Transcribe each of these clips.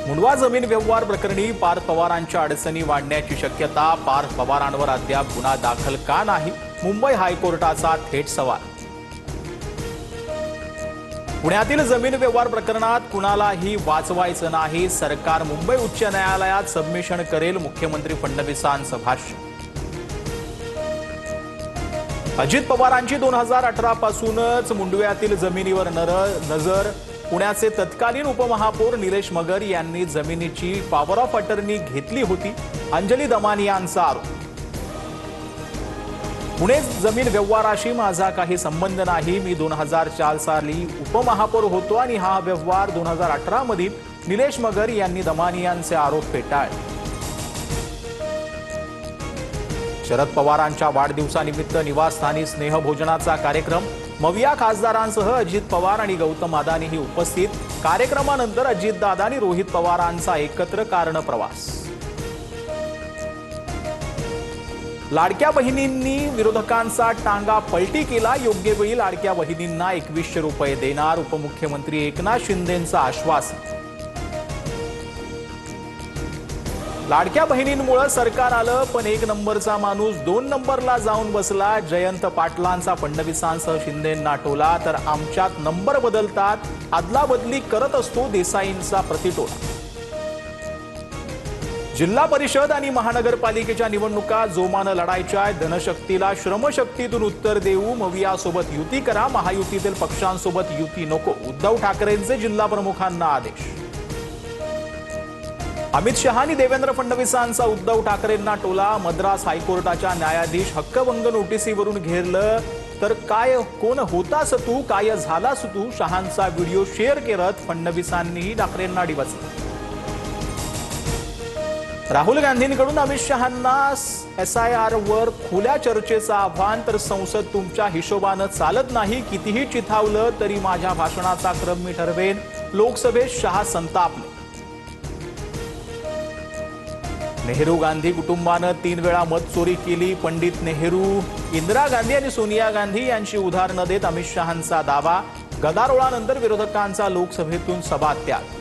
मुंडवा जमीन व्यवहार प्रकरणी पार्थ पवारांच्या अडचणी वाढण्याची शक्यता। पार्थ पवारांवर अद्याप गुन्हा दाखल का नाही, मुंबई हायकोर्टाचा थेट सवाल। पुण्यातील जमीन व्यवहार प्रकरणात कुणालाही वाचवायचं नाही, सरकार मुंबई उच्च न्यायालयात सबमिशन करेल, मुख्यमंत्री फडणवीसांचं भाष्य। अजित पवारांची 2018 पासूनच मुंडव्यातील जमिनीवर नजर। पुण्याचे तत्कालीन उपमहापौर निलेश मगर यांनी जमिनीची पॉवर ऑफ अटर्नी घेतली होती, अंजली दमानियांचा आरोप। पुणे जमीन व्यवहाराशी माझा काही संबंध नाही, मी 2004 साली उपमहापौर होतो आणि हा व्यवहार 2018 मधील निलेश मगर यांनी दमानियांचे आरोप फेटाळले। शरद पवारांच्या वाढदिवसानिमित्त निवासस्थानी स्नेहभोजनाचा कार्यक्रम। मविया खासदारांसह अजित पवार आणि गौतम अदानीही उपस्थित। कार्यक्रमानंतर अजितदादा आणि रोहित पवारांचा एकत्र कारण प्रवास। लाडक्या बहिणींनी विरोधकांचा टांगा पलटी केला, योग्य वेळी लाडक्या बहिणींना 2100 रुपये देणार, उपमुख्यमंत्री एकनाथ शिंदेंचं आश्वासन। लाडक्या बहिणींमुळे सरकार आलं, पण 1 नंबरचा माणूस 2 नंबरला जाऊन बसला। जयंत पाटलांचा फडणवीसांसह शिंदेंना टोला, तर आमच्यात नंबर बदलतात, अदलाबदली करत असतो, देसाईंचा प्रतिटोला। जिल्हा परिषद आणि महानगरपालिकेच्या निवडणुका जोमानं लढायच्या। धनशक्तीला श्रमशक्तीतून उत्तर देऊ, मवियासोबत युती करा, महायुतीतील पक्षांसोबत युती नको, उद्धव ठाकरेंचे जिल्हा प्रमुखांना आदेश। अमित शहा आणि देवेंद्र फडणवीसांचा उद्धव ठाकरेंना टोला, मद्रास हायकोर्टाच्या न्यायाधीश हक्कभंग नोटीसीवरून घेरलं, तर काय कोण होतास तू, काय झालास तू, शहांचा व्हिडिओ शेअर करत फडणवीसांनीही ठाकरेंना डिवचलं। राहुल गांधींकडून अमित शहांना SIR वर खुल्या चर्चेचं आव्हान, तर संसद तुमच्या हिशोबानं चालत नाही, कितीही चिथावलं तरी माझ्या भाषणाचा क्रम मी ठरवेन, लोकसभेत शहा संतापले। नेहरू गांधी कुटुंबानं 3 वेळा मत चोरी केली, पंडित नेहरू, इंदिरा गांधी आणि सोनिया गांधी यांची उदाहरणं देत अमित शहांचा दावा। गदारोळानंतर विरोधकांचा लोकसभेतून सभात्याग।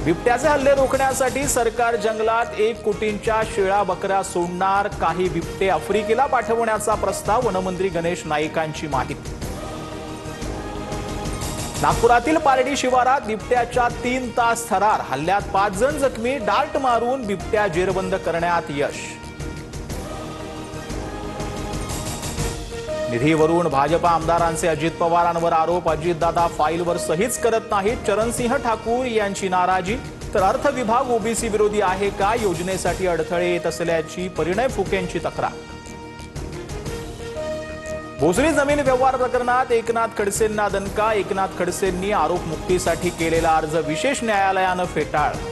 बिबट्याचे हल्ले रोखण्यासाठी सरकार जंगलात 1 कोटींच्या शेळ्या बकऱ्या सोडणार, काही बिबटे आफ्रिकेला पाठवण्याचा प्रस्ताव, वनमंत्री गणेश नाईकांची माहिती। नागपुरातील पारडी शिवारात बिबट्याच्या 3 तास थरार, हल्ल्यात 5 जण जखमी, डार्ट मारून बिबट्या जेरबंद करण्यात यश। निधीवरून भाजपा आमदारांचे अजित पवारांवर आरोप, अजितदादा फाईलवर सहीच करत नाहीत, चरणसिंह ठाकूर यांची नाराजी, तर अर्थ विभाग ओबीसी विरोधी आहे का, योजनेसाठी अडथळे येत असल्याची परिणय फुकेंची तक्रार। भोसरी जमीन व्यवहार प्रकरणात एकनाथ खडसेंना दणका, एकनाथ खडसेंनी आरोप मुक्तीसाठी केलेला अर्ज विशेष न्यायालयानं फेटाळला।